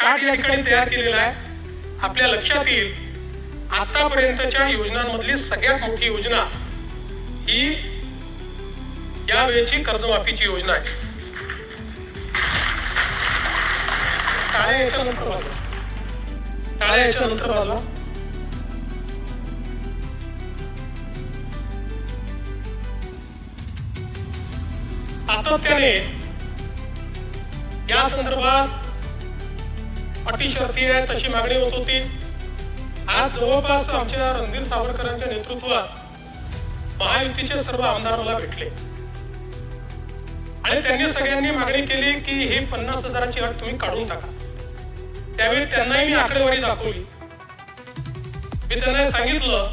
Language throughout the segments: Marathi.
चार्ट या ठिकाणी तयार केलेला आहे. आपल्या लक्षात येईल आतापर्यंतच्या योजनांमधली सगळ्यात मोठी योजना ही यावेळची कर्जमाफीची योजना आहे. टाळ्या याच्यानंतर बाजूला. सातत्याने या संदर्भात अटी शर्ती आहे तशी मागणी होत होती. आज जवळपास आमच्या रणधीर सावरकरांच्या नेतृत्वात महायुतीचे सर्व आमदार मला भेटले आणि त्यांनी सगळ्यांनी मागणी केली की हे 50,000ची अट तुम्ही काढून टाका. त्यावेळी त्यांनाही मी आकडेवारी दाखवली. मी त्यांना सांगितलं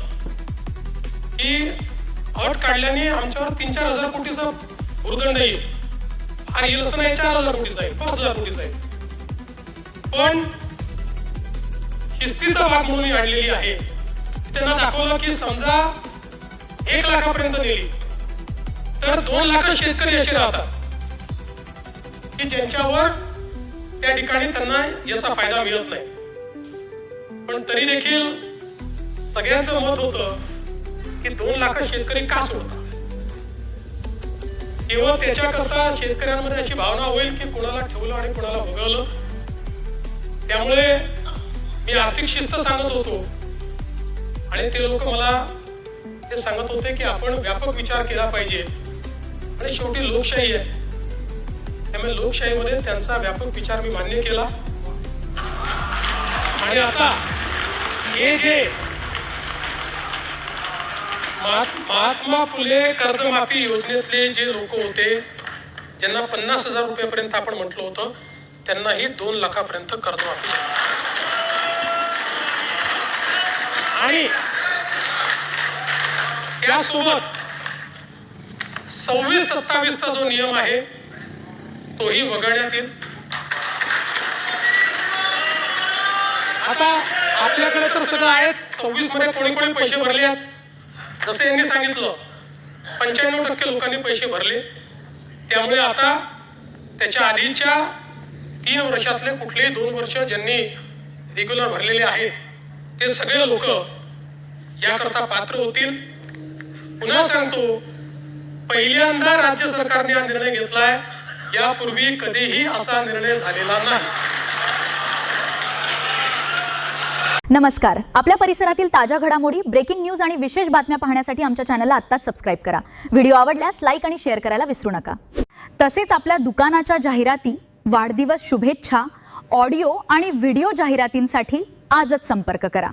की अट काढल्याने आमच्यावर 3-4 हजार कोटीचा भुर्दंड येईल. हा येईल असं नाही, 4,000 कोटी जाईल, 5,000 कोटी जाईल. पण शिस्तीचा भाग म्हणून आणलेली आहे. त्यांना दाखवलं की समजा 1 लाखापर्यंत नेली तर 2 लाख शेतकरी असे राहतात की ज्यांच्यावर त्या ठिकाणी त्यांना याचा फायदा मिळत नाही. पण तरी देखील सगळ्यांचं मत होतं की 2 लाख शेतकरी का सोडतात. केवळ त्याच्याकरता शेतकऱ्यांमध्ये अशी भावना होईल की कोणाला ठेवलं आणि कोणाला वगळलं. त्यामुळे मी आर्थिक शिस्त सांगत होतो आणि ते लोक मला हे सांगत होते की आपण व्यापक विचार केला पाहिजे आणि शेवटी लोकशाही आहे. त्यामुळे लोकशाहीमध्ये त्यांचा व्यापक विचार मी मान्य केला. आणि आता हे जे महात्मा फुले कर्जमाफी योजनेतले जे लोक होते ज्यांना 50,000 रुपयापर्यंत आपण म्हटलं होतं त्यांनाही 2 लाखापर्यंत कर्जमाफी झाली. आणि त्यासोबत 26-27चा जो नियम आहे तोही वगळण्यात येईल. आता आपल्याकडे तर सगळं आहेच. 26 मध्ये कोणी कोणी पैसे भरले आहेत. जसे यांनी सांगितलं 95% लोकांनी पैसे भरले. त्यामुळे आता त्याच्या आधीच्या 3 वर्षातले कुठलेही 2 वर्ष ज्यांनी रेग्युलर भरलेले आहेत ते सगळे लोक याकरता पात्र होतील. पुन्हा सांगतो, पहिल्यांदा राज्य सरकारने हा निर्णय घेतलाय. यापूर्वी कधीही असा निर्णय झालेला नाही. नमस्कार. आपल्या परिसरातील ताज्या घडामोडी, ब्रेकिंग न्यूज आणि विशेष बातम्या पाहण्यासाठी आमच्या चॅनलला आत्ताच सबस्क्राईब करा. व्हिडिओ आवडल्यास लाईक आणि शेअर करायला विसरू नका. तसेच आपल्या दुकानाच्या जाहिराती, वाढदिवस शुभेच्छा, ऑडिओ आणि व्हिडिओ जाहिरातींसाठी आजच संपर्क करा.